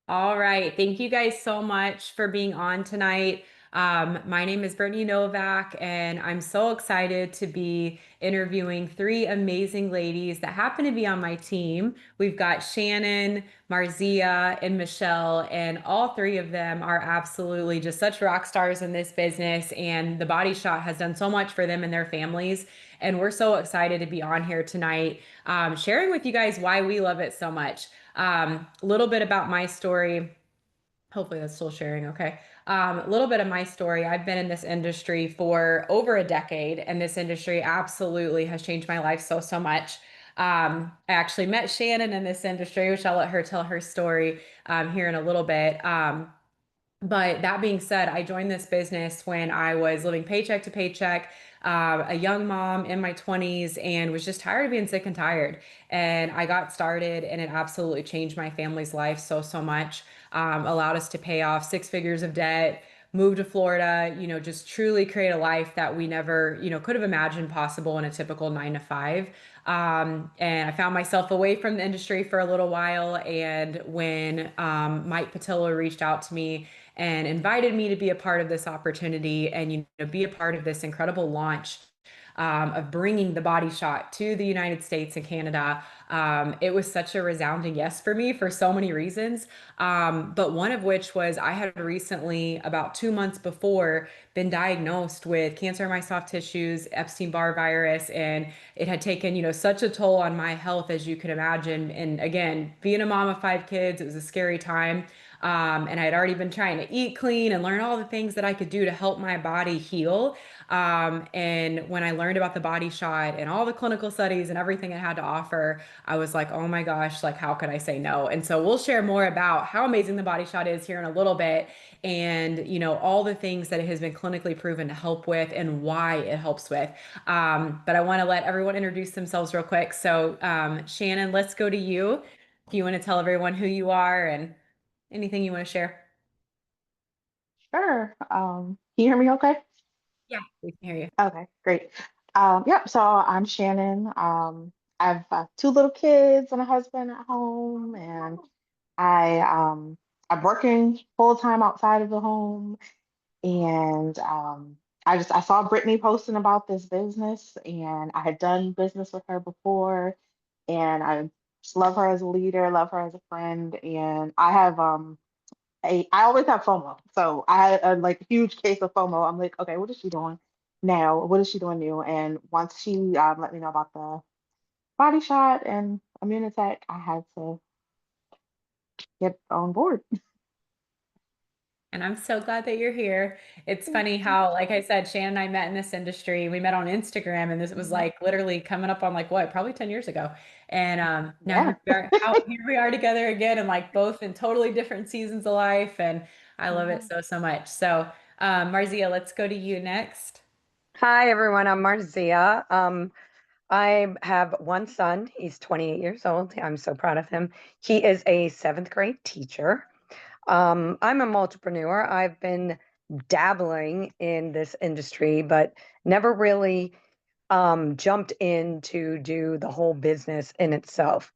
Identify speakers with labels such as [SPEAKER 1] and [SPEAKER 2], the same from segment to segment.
[SPEAKER 1] All right. Thank you guys so much for being on tonight. My name is Brittany Novak, and I'm so excited to be interviewing three amazing ladies that happen to be on my team. We've got Shannon, Marzia, and Michelle, and all three of them are absolutely just such rock stars in this business. And The Body Shot has done so much for them and their families. And we're so excited to be on here tonight, sharing with you guys why we love it so much. A little bit about my story. Hopefully that's still sharing. Okay. A little bit of my story. I've been in this industry for over a decade, and this industry absolutely has changed my life so, so much. I actually met Shannon in this industry, which I'll let her tell her story here in a little bit. But that being said, I joined this business when I was living paycheck to paycheck, a young mom in my 20s, and was just tired of being sick and tired. And I got started, and it absolutely changed my family's life so, so much. Allowed us to pay off six figures of debt, move to Florida, just truly create a life that we never, could have imagined possible in a typical 9 to 5. And I found myself away from the industry for a little while. And when Mike Patillo reached out to me and invited me to be a part of this opportunity and be a part of this incredible launch of bringing the Body Shot to the United States and Canada. It was such a resounding yes for me for so many reasons. But one of which was I had recently, about 2 months before, been diagnosed with cancer in my soft tissues, Epstein-Barr virus, and it had taken, such a toll on my health as you could imagine. And again, being a mom of five kids, it was a scary time. And I had already been trying to eat clean and learn all the things that I could do to help my body heal. And when I learned about the Body Shot and all the clinical studies and everything it had to offer, I was like, oh my gosh, like, how could I say no? And so we'll share more about how amazing the Body Shot is here in a little bit and, all the things that it has been clinically proven to help with and why it helps with. But I want to let everyone introduce themselves real quick. So, Shannon, let's go to you. If you want to tell everyone who you are and anything you want to share.
[SPEAKER 2] Sure. Can you hear me okay?
[SPEAKER 1] Yeah, we can hear you.
[SPEAKER 2] Okay, great. Yep, so I'm Shannon. I have two little kids and a husband at home, and I I'm working full time outside of the home, and I saw Brittany posting about this business, and I had done business with her before, and I just love her as a leader, love her as a friend, and I always have FOMO. So I had a like huge case of FOMO. I'm like, okay, what is she doing now? What is she doing new? And once she let me know about the body shot and immunotech, I had to get on board.
[SPEAKER 1] And I'm so glad that you're here. It's funny how, like I said, Shannon and I met in this industry. We met on Instagram, and this was
[SPEAKER 2] Mhm.
[SPEAKER 1] like literally coming up on like what, probably 10 years ago. And now
[SPEAKER 2] Yeah.
[SPEAKER 1] here we are together again, and like both in totally different seasons of life. And I love it
[SPEAKER 2] Mhm.
[SPEAKER 1] so, so much. So, Marzia, let's go to you next.
[SPEAKER 3] Hi, everyone. I'm Marzia. I have one son. He's 28 years old. I'm so proud of him. He is a seventh grade teacher. I'm a multipreneur. I've been dabbling in this industry, but never really jumped in to do the whole business in itself.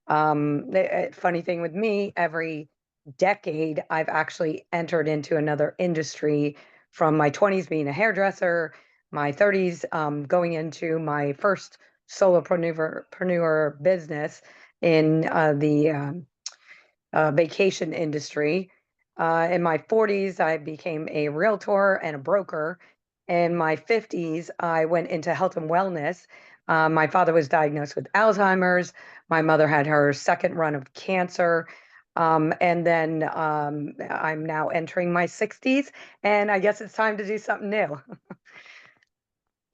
[SPEAKER 3] The funny thing with me, every decade, I've actually entered into another industry from my 20s being a hairdresser, my 30s going into my first solopreneur business in the vacation industry. In my 40s, I became a realtor and a broker. In my 50s, I went into health and wellness. My father was diagnosed with Alzheimer's. My mother had her second run of cancer. And then I'm now entering my 60s, and I guess it's time to do something new.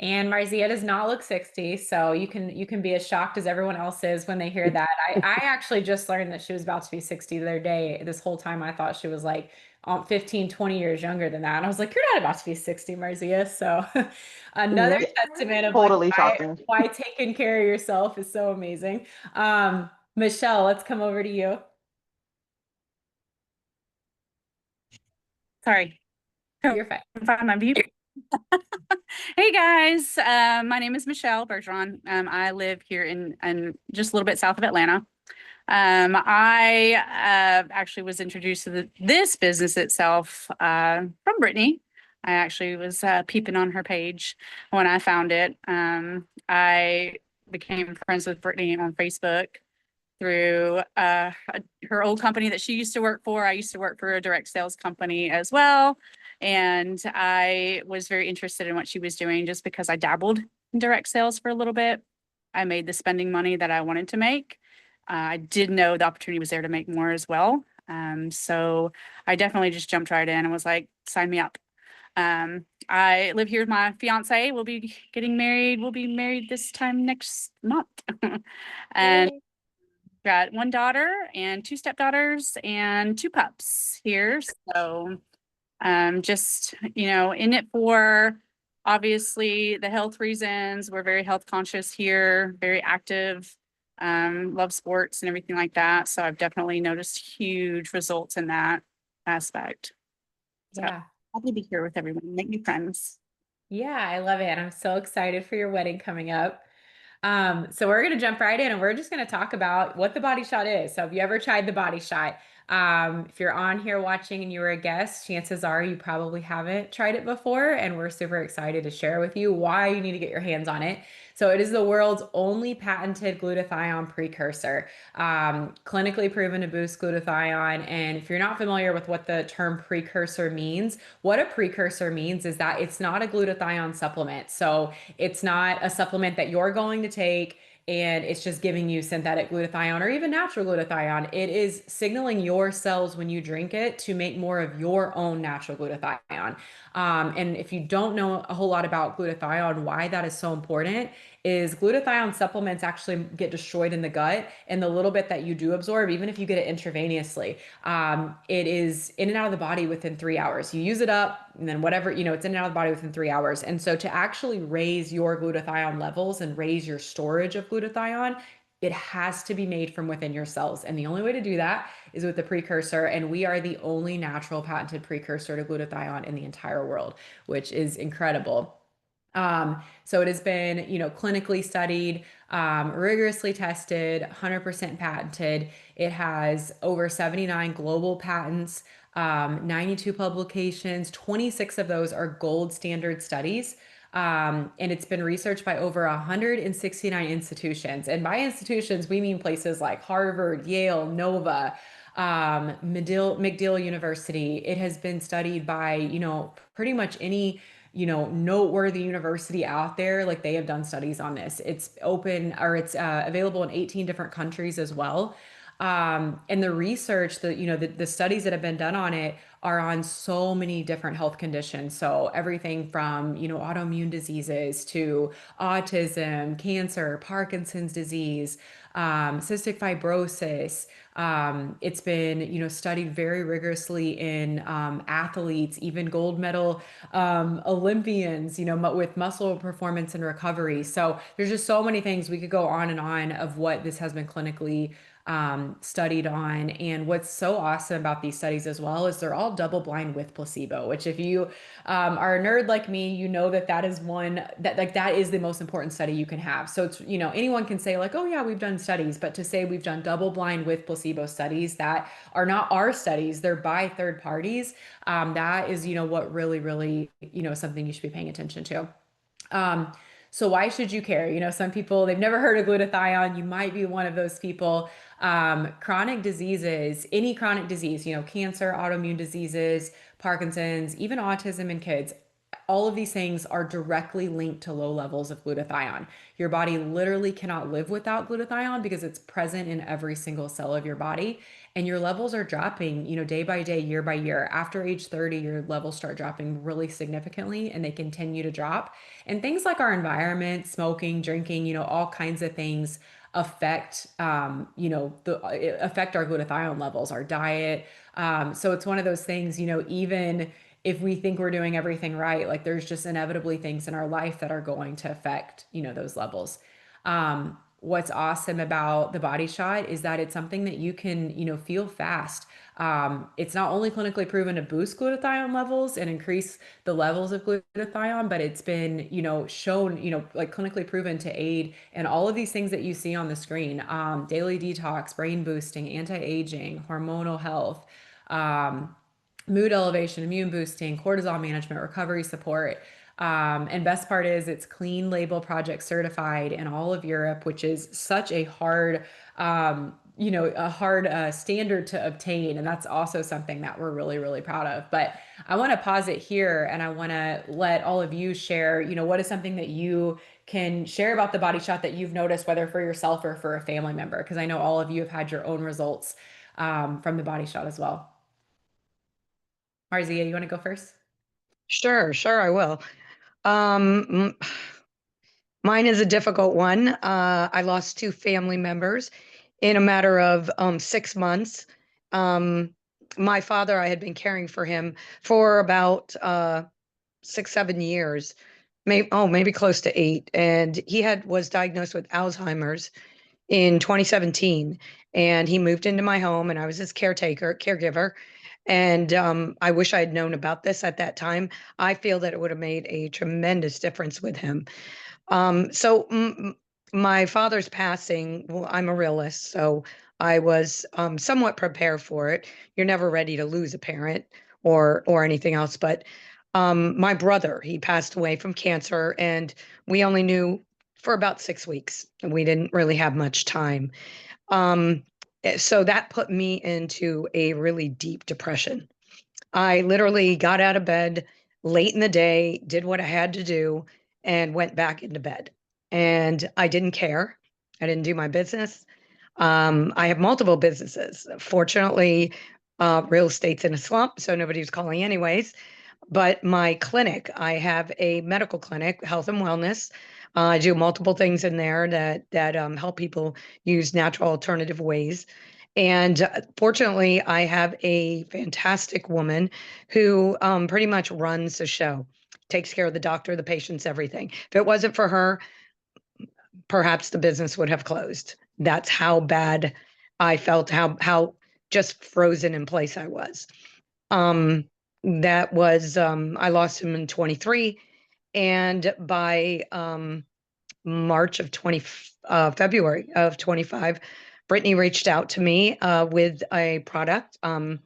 [SPEAKER 1] And Marzia does not look 60, so you can be as shocked as everyone else is when they hear that. I actually just learned that she was about to be 60 the other day. This whole time I thought she was like 15, 20 years younger than that. And I was like, you're not about to be 60, Marzia. So another
[SPEAKER 2] Yeah,
[SPEAKER 1] testament of like
[SPEAKER 2] totally shocking.
[SPEAKER 1] why taking care of yourself is so amazing. Michelle, let's come over to you.
[SPEAKER 4] Sorry,
[SPEAKER 1] You're fine.
[SPEAKER 4] couldn't find my mute. Hey guys, my name is Michelle Bergeron. I live here in just a little bit south of Atlanta. I actually was introduced to this business itself from Brittany. I actually was peeping on her page when I found it. I became friends with Brittany on Facebook through her old company that she used to work for. I used to work for a direct sales company as well. And I was very interested in what she was doing just because I dabbled in direct sales for a little bit. I made the spending money that I wanted to make. I did know the opportunity was there to make more as well. So I definitely just jumped right in and was like, sign me up. I live here with my fiance. We'll be getting married. We'll be married this time next month. And
[SPEAKER 1] Yay.
[SPEAKER 4] got one daughter and two stepdaughters and two pups here. So just, in it for obviously the health reasons. We're very health conscious here, very active, love sports and everything like that. So I've definitely noticed huge results in that aspect. So
[SPEAKER 1] Yeah.
[SPEAKER 4] happy to be here with everyone, make new friends.
[SPEAKER 1] Yeah, I love it. And I'm so excited for your wedding coming up. So we're gonna jump right in and we're just gonna talk about what the body shot is. So if you ever tried the body shot, if you're on here watching and you were a guest, chances are you probably haven't tried it before, and we're super excited to share with you why you need to get your hands on it. So it is the world's only patented glutathione precursor, clinically proven to boost glutathione. And if you're not familiar with what the term precursor means, what a precursor means is that it's not a glutathione supplement. So it's not a supplement that you're going to take and it's just giving you synthetic glutathione or even natural glutathione. It is signaling your cells when you drink it to make more of your own natural glutathione. And if you don't know a whole lot about glutathione, why that is so important is glutathione supplements actually get destroyed in the gut, and the little bit that you do absorb, even if you get it intravenously, it is in and out of the body within 3 hours. You use it up, and then whatever, it's in and out of the body within 3 hours. And so to actually raise your glutathione levels and raise your storage of glutathione, it has to be made from within your cells. And the only way to do that is with the precursor. And we are the only natural patented precursor to glutathione in the entire world, which is incredible. So it has been, clinically studied, rigorously tested, 100% patented. It has over 79 global patents, 92 publications, 26 of those are gold standard studies. And it's been researched by over 169 institutions. And by institutions, we mean places like Harvard, Yale, Nova, McGill University. It has been studied by, pretty much any, noteworthy university out there. Like they have done studies on this. It's open, or it's available in 18 different countries as well. And the research, the studies that have been done on it are on so many different health conditions. So everything from, autoimmune diseases to autism, cancer, Parkinson's disease, cystic fibrosis. It's been, studied very rigorously in athletes, even gold medal Olympians, with muscle performance and recovery. So there's just so many things we could go on and on of what this has been clinically studied on. And what's so awesome about these studies as well is they're all double blind with placebo, which if you are a nerd like me, you know that is one that like that is the most important study you can have. So it's, anyone can say like, oh yeah, we've done studies, but to say we've done double blind with placebo studies that are not our studies, they're by third parties. That is, what really, really, something you should be paying attention to. Um, so why should you care? Some people, they've never heard of glutathione. You might be one of those people. Chronic diseases, any chronic disease, cancer, autoimmune diseases, Parkinson's, even autism in kids, all of these things are directly linked to low levels of glutathione. Your body literally cannot live without glutathione because it's present in every single cell of your body. And your levels are dropping, day by day, year by year. After age 30, your levels start dropping really significantly and they continue to drop. And things like our environment, smoking, drinking, all kinds of things affect affect our glutathione levels, our diet. So it's one of those things, even if we think we're doing everything right, like there's just inevitably things in our life that are going to affect, those levels. what's awesome about the Body Shot is that it's something that you can, feel fast. It's not only clinically proven to boost glutathione levels and increase the levels of glutathione, but it's been, shown, like clinically proven to aid in all of these things that you see on the screen: daily detox, brain boosting, anti-aging, hormonal health, um, mood elevation, immune boosting, cortisol management, recovery support. And best part is it's clean label project certified in all of Europe, which is such a hard, standard to obtain. And that's also something that we're really, really proud of. But I want to pause it here and I want to let all of you share, what is something that you can share about the Body Shot that you've noticed, whether for yourself or for a family member, because I know all of you have had your own results from the Body Shot as well. Marzia, you want to go first?
[SPEAKER 3] Sure, I will. Um, Mine is a difficult one. I lost two family members in a matter of 6 months. Um, my father, I had been caring for him for about 6, 7 years, maybe close to 8, and he was diagnosed with Alzheimer's in 2017, and he moved into my home, and I was his caregiver. And I wish I had known about this at that time. I feel that it would have made a tremendous difference with him. So my father's passing, well, I'm a realist, so I was somewhat prepared for it. You're never ready to lose a parent or anything else, but my brother, he passed away from cancer, and we only knew for about 6 weeks. We didn't really have much time. So that put me into a really deep depression. I literally got out of bed late in the day, did what I had to do, and went back into bed. And I didn't care. I didn't do my business. I have multiple businesses. Fortunately, real estate's in a slump, so nobody was calling anyways. But my clinic, I have a medical clinic, health and wellness. I do multiple things in there that help people use natural alternative ways. And fortunately, I have a fantastic woman who pretty much runs the show, takes care of the doctor, the patients, everything. If it wasn't for her, perhaps the business would have closed. That's how bad I felt, how just frozen in place I was. Um, that was I lost him in 23, and by March of 20 February of 25, Brittany reached out to me with a product, and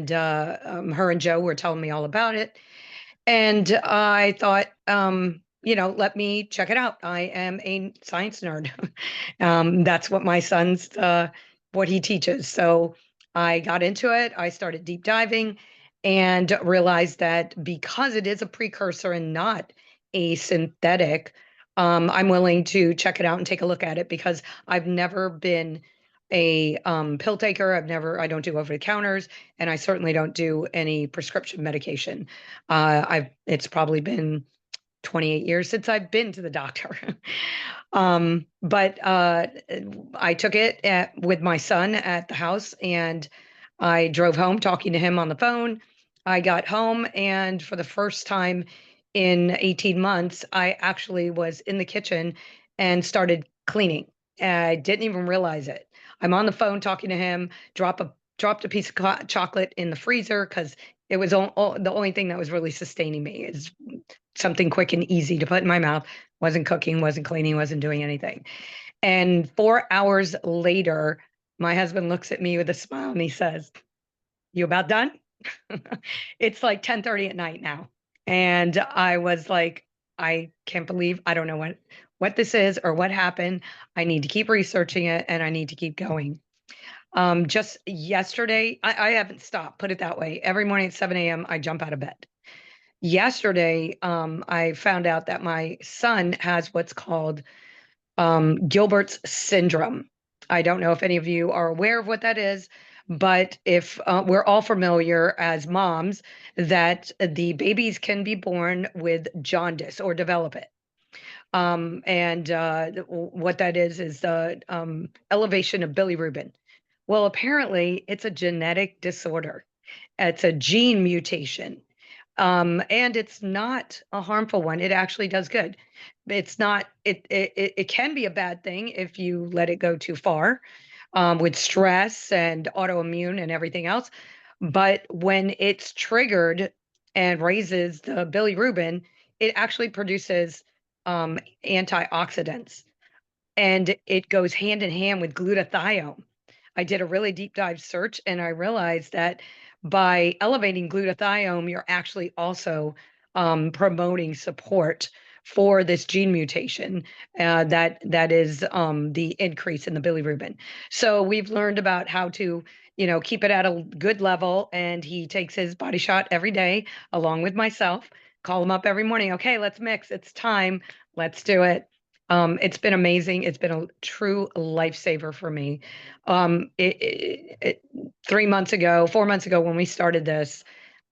[SPEAKER 3] her and Joe were telling me all about it, and I thought, let me check it out. I am a science nerd. That's what my son's, what he teaches. So I got into it. I started deep diving and realized that because it is a precursor and not a synthetic, I'm willing to check it out and take a look at it because I've never been a pill taker. I don't do over the counters, and I certainly don't do any prescription medication. It's probably been 28 years since I've been to the doctor. But I took it with my son at the house, and I drove home talking to him on the phone. I got home, and for the first time in 18 months, I actually was in the kitchen and started cleaning. I didn't even realize it. I'm on the phone talking to him, dropped a piece of chocolate in the freezer because it was the only thing that was really sustaining me is something quick and easy to put in my mouth. Wasn't cooking, wasn't cleaning, wasn't doing anything. And 4 hours later, my husband looks at me with a smile and he says, "You about done?" It's like 10:30 at night now. And I was like, I can't believe I don't know what this is or what happened. I need to keep researching it and I need to keep going. Just yesterday, I haven't stopped, put it that way. Every morning at 7 a.m., I jump out of bed. Yesterday, I found out that my son has what's called Gilbert's syndrome. I don't know if any of you are aware of what that is, but if we're all familiar as moms that the babies can be born with jaundice or develop it. And what that is the elevation of bilirubin. Well, apparently it's a genetic disorder. It's a gene mutation. And it's not a harmful one. It actually does good. It's not, it can be a bad thing if you let it go too far, with stress and autoimmune and everything else. But when it's triggered and raises the bilirubin, it actually produces antioxidants, and it goes hand in hand with glutathione. I did a really deep dive search and I realized that by elevating glutathione, you're actually also promoting support for this gene mutation, that is the increase in the bilirubin. So we've learned about how to, keep it at a good level. And he takes his body shot every day, along with myself. Call him up every morning. Okay, let's mix. It's time. Let's do it. It's been amazing. It's been a true lifesaver for me. 3 months ago, 4 months ago, when we started this,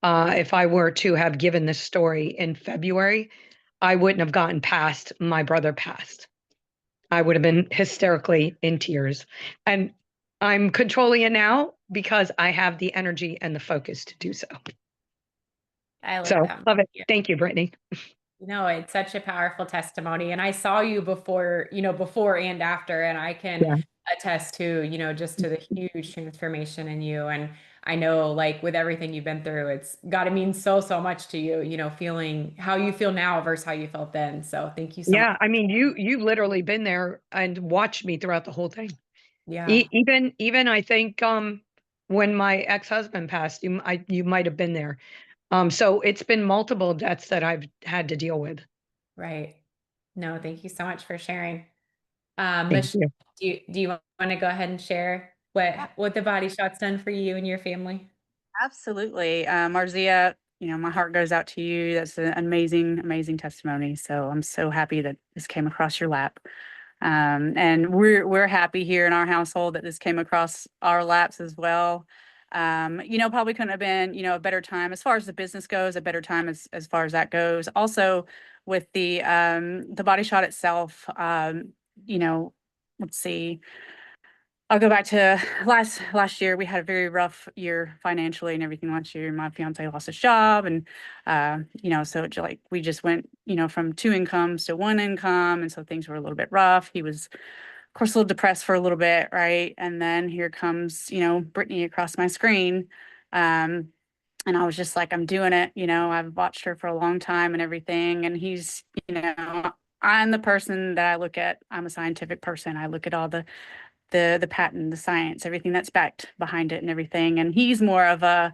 [SPEAKER 3] if I were to have given this story in February, I wouldn't have gotten past my brother passed. I would have been hysterically in tears. And I'm controlling it now because I have the energy and the focus to do so.
[SPEAKER 1] I love
[SPEAKER 3] So
[SPEAKER 1] that.
[SPEAKER 3] love it. Thank you, Brittany.
[SPEAKER 1] No, it's such a powerful testimony. And I saw you before, before and after, and I can
[SPEAKER 3] Yeah.
[SPEAKER 1] attest to, just to the huge transformation in you. And I know, like, with everything you've been through, it's got to mean so, so much to you, feeling how you feel now versus how you felt then. So thank you so much.
[SPEAKER 3] Yeah. I mean, you literally been there and watched me throughout the whole thing.
[SPEAKER 1] Yeah,
[SPEAKER 3] Even I think when my ex-husband passed, you might have been there. So it's been multiple deaths that I've had to deal with.
[SPEAKER 1] right. No, thank you so much for sharing.
[SPEAKER 3] Thank
[SPEAKER 1] Michelle,
[SPEAKER 3] you.
[SPEAKER 1] do you want to go ahead and share what the body shot's done for you and your family?
[SPEAKER 4] Absolutely. Marzia, my heart goes out to you. That's an amazing, amazing testimony. So I'm so happy that this came across your lap. And we're happy here in our household that this came across our laps as well. Probably couldn't have been, a better time as far as the business goes, a better time as far as that goes. Also with the body shot itself, you know, let's see. I'll go back to last year. We had a very rough year financially and everything last year. My fiance lost his job, and so we just went, from two incomes to one income, and so things were a little bit rough. He was, of course, a little depressed for a little bit, right? And then here comes, Brittany across my screen, um, and I was just like, I'm doing it. I've watched her for a long time and everything, and he's, I'm the person that I look at. I'm a scientific person. I look at all the patent, the science, everything that's backed behind it and everything. And he's more of a,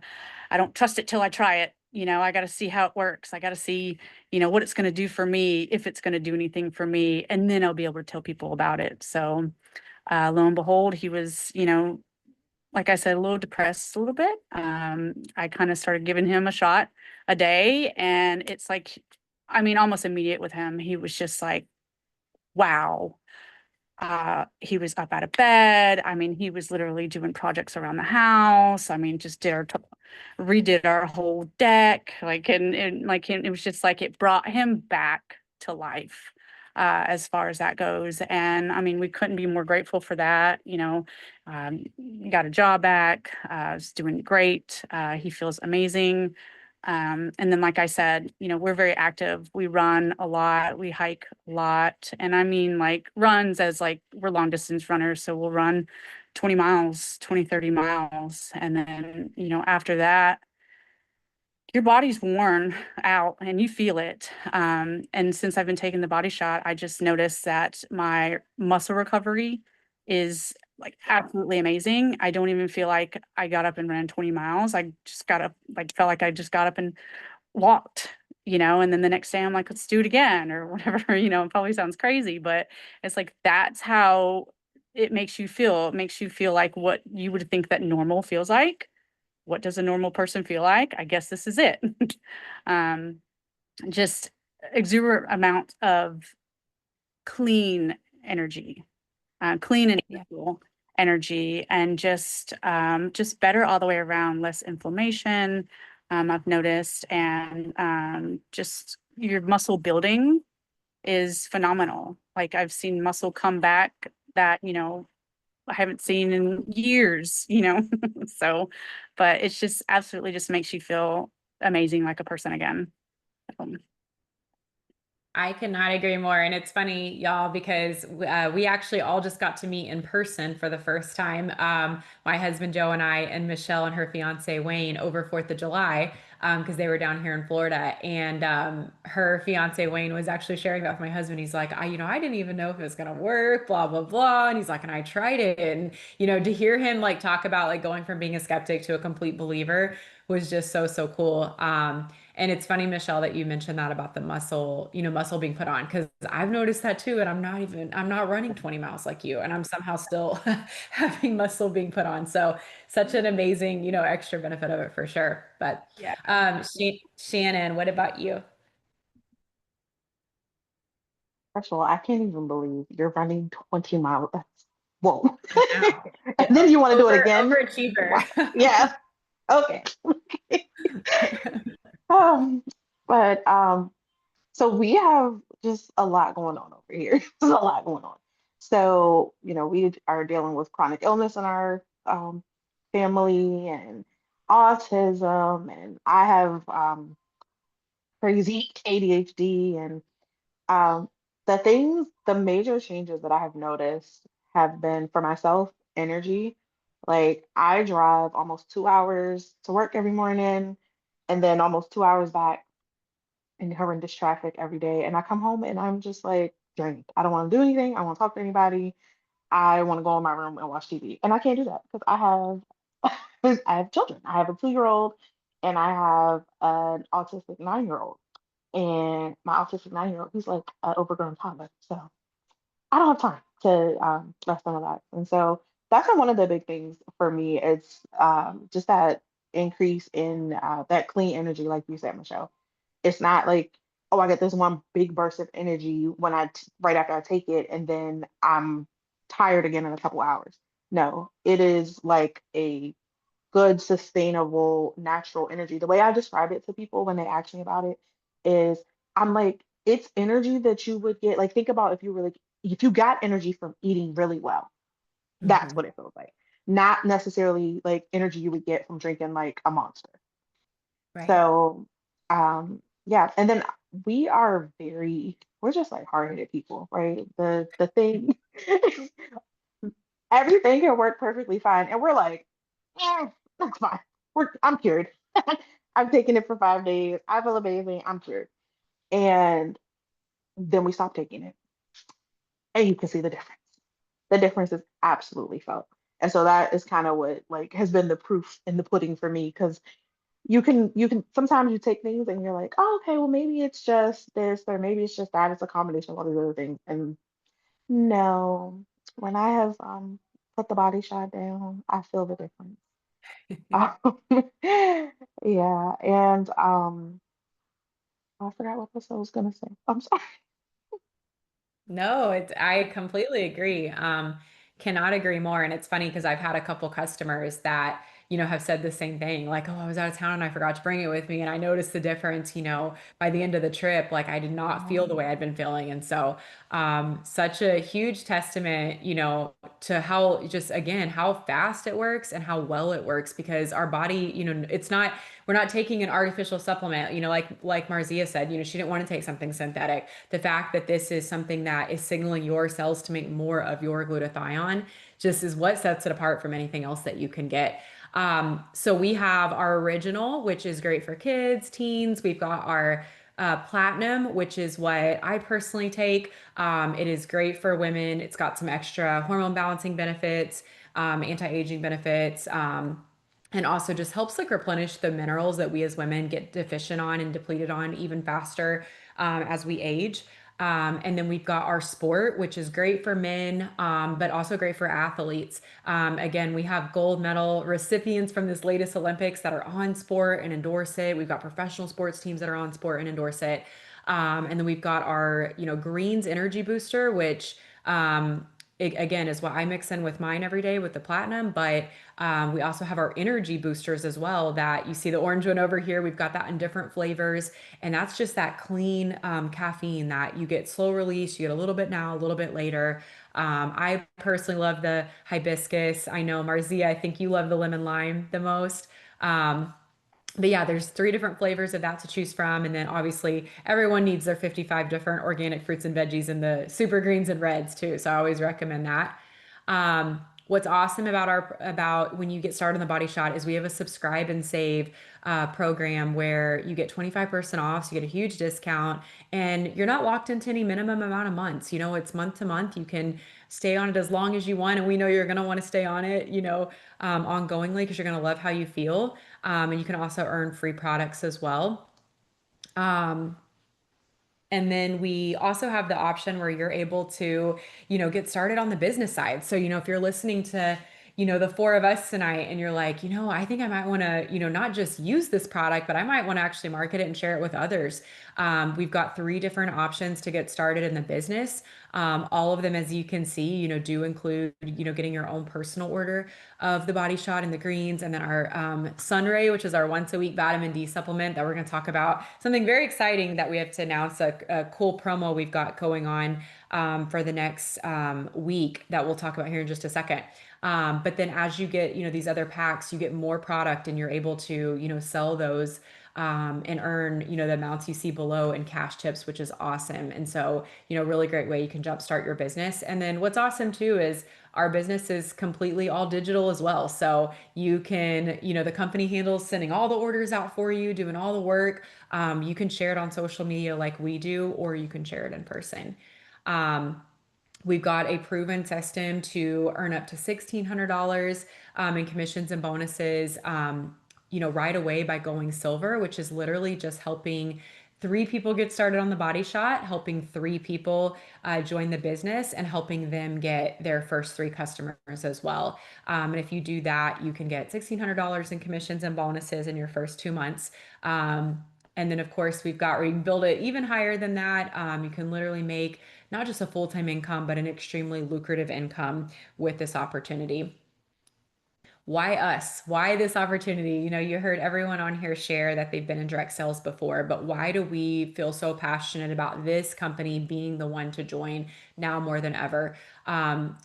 [SPEAKER 4] I don't trust it till I try it. I got to see how it works. I got to see, what it's going to do for me, if it's going to do anything for me, and then I'll be able to tell people about it. So, lo and behold, he was, like I said, a little depressed a little bit. I kind of started giving him a shot a day, and it's like, I mean, almost immediate with him. He was just like, wow. He was up out of bed. I mean, he was literally doing projects around the house. I mean, just redid our whole deck. And it was just like it brought him back to life, as far as that goes. And I mean, we couldn't be more grateful for that. Got a job back, is doing great. He feels amazing. And then, like I said, we're very active. We run a lot, we hike a lot. And I mean, like runs as like we're long distance runners. So we'll run 20 miles, 20, 30 miles. And then, after that, your body's worn out and you feel it. And since I've been taking the body shot, I just noticed that my muscle recovery is like absolutely amazing. I don't even feel like I got up and ran 20 miles. I just got up, like felt like I just got up and walked, and then the next day I'm like, let's do it again or whatever, it probably sounds crazy, but it's like that's how it makes you feel. It makes you feel like what you would think that normal feels like. What does a normal person feel like? I guess this is it. um, just exuberant amount of clean energy, clean and
[SPEAKER 1] Yeah.
[SPEAKER 4] equal energy, and just better all the way around, less inflammation. I've noticed, and just your muscle building is phenomenal. Like I've seen muscle come back that, I haven't seen in years, so, but it's just absolutely just makes you feel amazing like a person again.
[SPEAKER 1] I cannot agree more. And it's funny, y'all, because we actually all just got to meet in person for the first time. My husband Joe and I, and Michelle and her fiance Wayne, over 4th of July, because they were down here in Florida. And her fiance Wayne was actually sharing that with my husband. He's like, I didn't even know if it was going to work, blah, blah, blah. And he's like, and I tried it. And, to hear him like talk about like going from being a skeptic to a complete believer was just so, so cool. And it's funny, Michelle, that you mentioned that about the muscle, muscle being put on, because I've noticed that too. And I'm not running 20 miles like you, and I'm somehow still having muscle being put on. So such an amazing, extra benefit of it for sure. But
[SPEAKER 4] Yeah.
[SPEAKER 1] Shannon, what about you?
[SPEAKER 2] First of all, I can't even believe you're running 20 miles. Whoa.
[SPEAKER 1] I know.
[SPEAKER 2] And then you want to do it again?
[SPEAKER 1] Overachiever.
[SPEAKER 2] Wow. Yeah. Okay. Um, but so we have just a lot going on over here. There's a lot going on. So, we are dealing with chronic illness in our family and autism, and I have crazy ADHD. And um, the major changes that I have noticed have been for myself, energy. Like I drive almost 2 hours to work every morning and then almost 2 hours back in horrendous traffic every day. And I come home and I'm just like drained. I don't want to do anything. I want to talk to anybody. I want to go in my room and watch TV. And I can't do that because I have children. I have a 2-year-old and I have an autistic 9-year-old. And my autistic 9-year-old, he's like an overgrown toddler. So I don't have time to rest on that. And so that's been one of the big things for me. It's just that increase in that clean energy, like you said, Michelle. It's not like, oh, I get this one big burst of energy right after I take it, and then I'm tired again in a couple hours. No, it is like a good, sustainable, natural energy. The way I describe it to people when they ask me about it is I'm like, it's energy that you would get. Like, think about if you got energy from eating really well, that's
[SPEAKER 1] Mhm.
[SPEAKER 2] what it feels like. Not necessarily like energy you would get from drinking like a monster.
[SPEAKER 1] Right.
[SPEAKER 2] So, yeah. And then we're just like hard-headed people, right? The thing, everything can work perfectly fine. And we're like, that's fine. I'm cured. I've taken it for 5 days. I feel amazing. I'm cured. And then we stop taking it. And you can see the difference. The difference is absolutely felt. And so that is kind of what like has been the proof in the pudding for me because you can sometimes you take things and you're like, oh, okay, well maybe it's just this or maybe it's just that. It's a combination of all these other things. And no, when I have put the body shot down, I feel the difference. Um, yeah, and I forgot what else I was gonna say. I'm sorry.
[SPEAKER 1] No, I completely agree. Cannot agree more. And it's funny because I've had a couple customers that, have said the same thing. Like, oh, I was out of town and I forgot to bring it with me. And I noticed the difference, by the end of the trip, like I did not feel the way I'd been feeling. And so, such a huge testament, to how just again, how fast it works and how well it works because our body, we're not taking an artificial supplement, like Marzia said, she didn't want to take something synthetic. The fact that this is something that is signaling your cells to make more of your glutathione just is what sets it apart from anything else that you can get. So we have our original, which is great for kids, teens. We've got our platinum, which is what I personally take. It is great for women. It's got some extra hormone balancing benefits, anti-aging benefits. And also just helps like replenish the minerals that we as women get deficient on and depleted on even faster as we age. And then we've got our sport, which is great for men, but also great for athletes. Again, we have gold medal recipients from this latest Olympics that are on sport and endorse it. We've got professional sports teams that are on sport and endorse it. And then we've got our, greens energy booster, which it, again is what I mix in with mine every day with the platinum. But we also have our energy boosters as well that you see the orange one over here. We've got that in different flavors. And that's just that clean caffeine that you get slow release. You get a little bit now, a little bit later. I personally love the hibiscus. I know Marzia, I think you love the lemon lime the most. Um, But yeah, there's 3 different flavors of that to choose from. And then obviously everyone needs their 55 different organic fruits and veggies in the super greens and reds too. So I always recommend that. What's awesome about about when you get started on the Body Shot is we have a subscribe and save program where you get 25% off, so you get a huge discount, and you're not locked into any minimum amount of months. You know, it's month to month. You can stay on it as long as you want, and we know you're going to want to stay on it, ongoingly because you're going to love how you feel. And you can also earn free products as well. Um, and then we also have the option where you're able to, get started on the business side. So, if you're listening to, the 4 of us tonight and you're like, I think I might want to, not just use this product, but I might want to actually market it and share it with others. We've got 3 different options to get started in the business. All of them, as you can see, do include, getting your own personal order of the Body Shot and the greens, and then our Sunray, which is our once a week vitamin D supplement that we're going to talk about. Something very exciting that we have to announce, a cool promo we've got going on for the next week that we'll talk about here in just a second. But then as you get, these other packs, you get more product and you're able to, sell those and earn, the amounts you see below in cash tips, which is awesome. And so, really great way you can jumpstart your business. And then what's awesome too is our business is completely all digital as well. So you can, the company handles sending all the orders out for you, doing all the work. You can share it on social media like we do, or you can share it in person. Um, We've got a proven system to earn up to $1,600 in commissions and bonuses, right away by going silver, which is literally just helping 3 people get started on the Body Shot, helping 3 people join the business, and helping them get their first 3 customers as well. And if you do that, you can get $1,600 in commissions and bonuses in your first 2 months. And then, of course, we've got where you can build it even higher than that. You can literally make not just a full-time income, but an extremely lucrative income with this opportunity. Why us? Why this opportunity? You heard everyone on here share that they've been in direct sales before, but why do we feel so passionate about this company being the one to join now more than ever?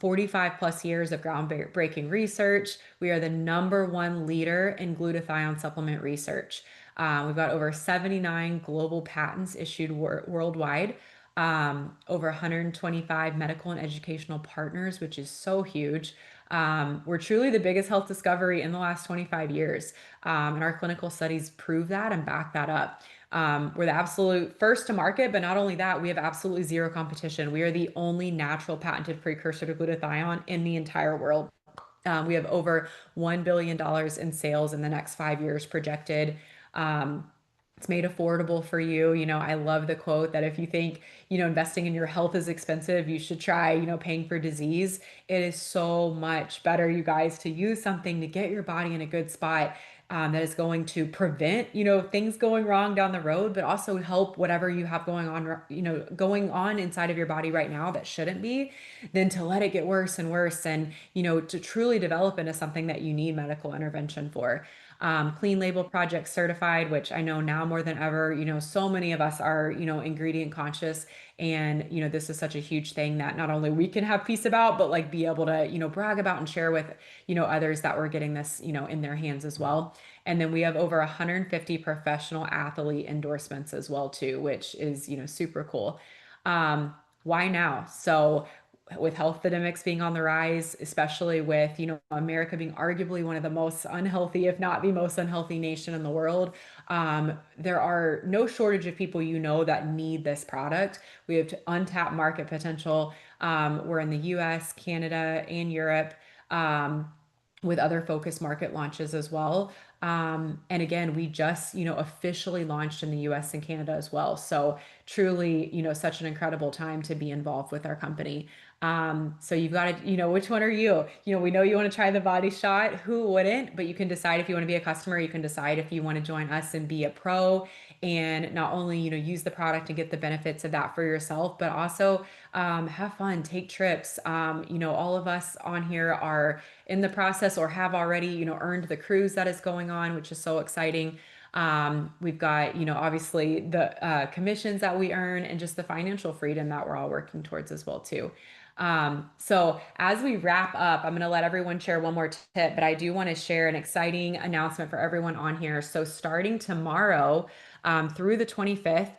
[SPEAKER 1] 45 plus years of groundbreaking research. We are the #1 leader in glutathione supplement research. We've got over 79 global patents issued worldwide, over 125 medical and educational partners, which is so huge. We're truly the biggest health discovery in the last 25 years. And our clinical studies prove that and back that up. We're the absolute first to market, but not only that, we have absolutely zero competition. We are the only natural patented precursor to glutathione in the entire world. We have over $1 billion in sales in the next 5 years projected. Um, it's made affordable for you. I love the quote that if you think, investing in your health is expensive, you should try, paying for disease. It is so much better, you guys, to use something to get your body in a good spot, that is going to prevent, things going wrong down the road, but also help whatever you have going on inside of your body right now that shouldn't be, than to let it get worse and worse, and, to truly develop into something that you need medical intervention for. Clean label project certified, which I know now more than ever, so many of us are, ingredient conscious. And, this is such a huge thing that not only we can have peace about, but like be able to, brag about and share with, others that we're getting this, in their hands as well. And then we have over 150 professional athlete endorsements as well too, which is, super cool. Why now? So with health epidemics being on the rise, especially with, America being arguably one of the most unhealthy, if not the most unhealthy nation in the world, there are no shortage of people, that need this product. We have untapped market potential. We're in the US, Canada, and Europe. With other focus market launches as well. And again, we just, officially launched in the US and Canada as well. So truly, such an incredible time to be involved with our company. So you've got to, which one are you? We know you want to try the Body Shot. Who wouldn't? But you can decide if you want to be a customer. You can decide if you want to join us and be a pro, and not only, use the product and get the benefits of that for yourself, but also have fun, take trips. All of us on here are in the process or have already, earned the cruise that is going on, which is so exciting. We've got, obviously the commissions that we earn and just the financial freedom that we're all working towards as well too. So as we wrap up, I'm going to let everyone share one more tip, but I do want to share an exciting announcement for everyone on here. So starting tomorrow, through the 25th,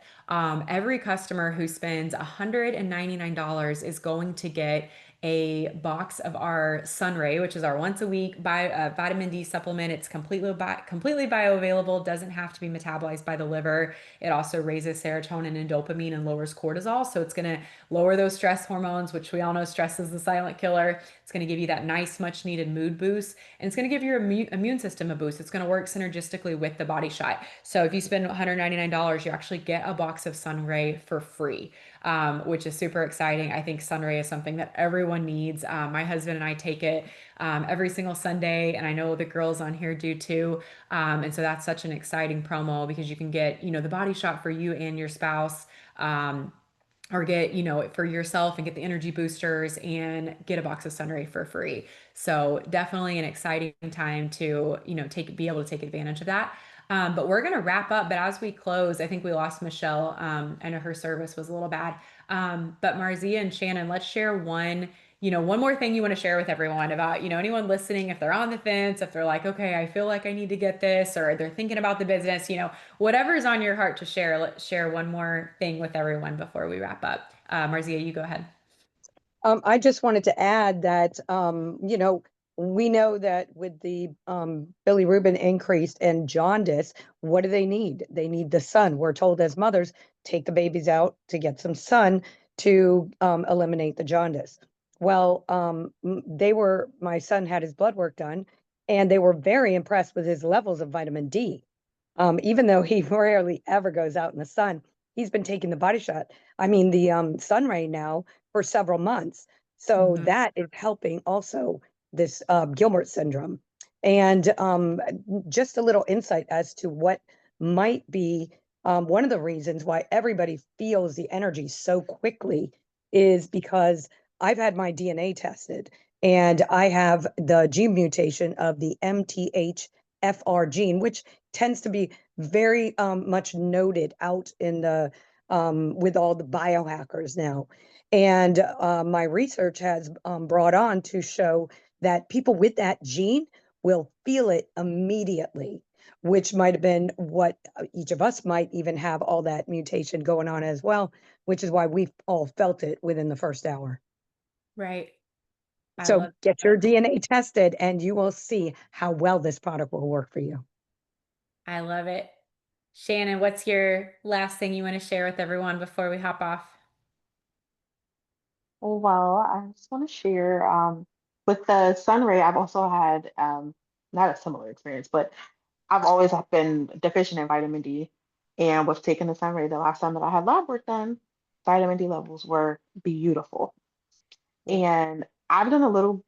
[SPEAKER 1] every customer who spends $199 is going to get a box of our Sunray, which is our once a week vitamin D supplement. It's completely bioavailable, doesn't have to be metabolized by the liver. It also raises serotonin and dopamine and lowers cortisol. So it's going to lower those stress hormones, which we all know stress is the silent killer. It's going to give you that nice, much needed mood boost. And it's going to give your immune system a boost. It's going to work synergistically with the body shot. So if you spend $199, you actually get a box of Sunray for free, which is super exciting. I think Sunray is something that everyone needs. My husband and I take it every single Sunday, and I know the girls on here do too. And so that's such an exciting promo because you can get, the body shot for you and your spouse. Or get, for yourself and get the energy boosters and get a box of Sunray for free. So definitely an exciting time to, be able to take advantage of that. But we're going to wrap up. But as we close, I think we lost Michelle. I know her service was a little bad. But Marzia and Shannon, let's share one more thing you want to share with everyone about, anyone listening, if they're on the fence, if they're like, okay, I feel like I need to get this, or they're thinking about the business, whatever's on your heart to share, let's share one more thing with everyone before we wrap up. Marzia, you go ahead.
[SPEAKER 3] I just wanted to add that, we know that with the bilirubin increase and jaundice, what do they need? They need the sun. We're told as mothers, take the babies out to get some sun to eliminate the jaundice. Well, my son had his blood work done, and they were very impressed with his levels of vitamin D. Even though he rarely ever goes out in the sun, he's been taking the body shot. I mean, the sun ray now for several months. So
[SPEAKER 1] Mhm.
[SPEAKER 3] that is helping also this Gilbert syndrome. And just a little insight as to what might be one of the reasons why everybody feels the energy so quickly is because I've had my DNA tested and I have the gene mutation of the MTHFR gene, which tends to be very much noted out in the with all the biohackers now. And my research has brought on to show that people with that gene will feel it immediately, which might have been what each of us might even have all that mutation going on as well, which is why we've all felt it within the first hour.
[SPEAKER 1] Right. I
[SPEAKER 3] So
[SPEAKER 1] love
[SPEAKER 3] get
[SPEAKER 1] that.
[SPEAKER 3] your DNA tested and you will see how well this product will work for you.
[SPEAKER 1] I love it. Shannon, what's your last thing you want to share with everyone before we hop off?
[SPEAKER 2] Oh, well, I just want to share with the Sunray, I've also had not a similar experience, but I've always have been deficient in vitamin D. And with taking the Sunray, the last time that I had lab work done, vitamin D levels were beautiful. And I've done a little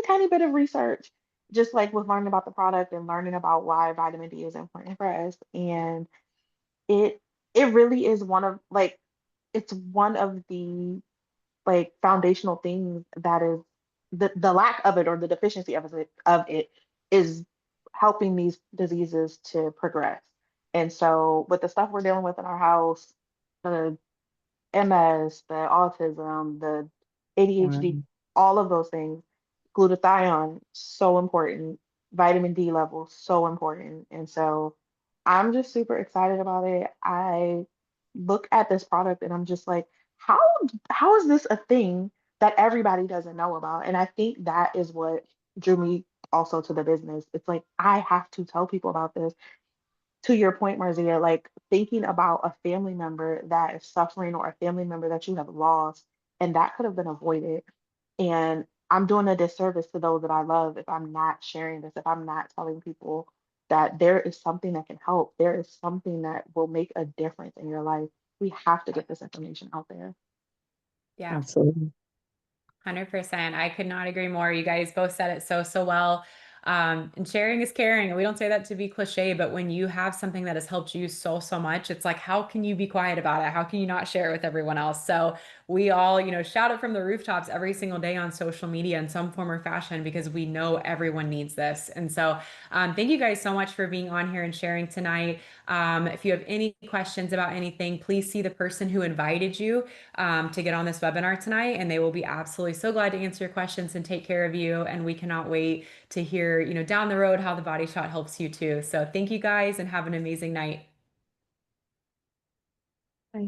[SPEAKER 2] tiny bit of research, just like with learning about the product and learning about why vitamin D is important for us. And it it really is it's one of the like foundational things that is the lack of it or the deficiency of it is helping these diseases to progress. And so with the stuff we're dealing with in our house, the MS, the autism, the ADHD,
[SPEAKER 3] Um,
[SPEAKER 2] all of those things, glutathione, so important, vitamin D levels, so important. And so I'm just super excited about it. I look at this product and I'm just like, how how is this a thing that everybody doesn't know about? And I think that is what drew me also to the business. It's like I have to tell people about this. To your point, Marzia, like thinking about a family member that is suffering or a family member that you have lost, and that could have been avoided. And I'm doing a disservice to those that I love if I'm not sharing this, if I'm not telling people that there is something that can help, there is something that will make a difference in your life. We have to get this information out there.
[SPEAKER 1] Yeah.
[SPEAKER 3] Absolutely.
[SPEAKER 1] 100%. I could not agree more. You guys both said it so well. And sharing is caring. And we don't say that to be cliche, but when you have something that has helped you so, so much, it's like, how can you be quiet about it? How can you not share it with everyone else? So we all, shout it from the rooftops every single day on social media in some form or fashion because we know everyone needs this. And so thank you guys so much for being on here and sharing tonight. If you have any questions about anything, please see the person who invited you to get on this webinar tonight, and they will be absolutely so glad to answer your questions and take care of you. And we cannot wait to hear, down the road how the Body Shot helps you too. So thank you guys and have an amazing night.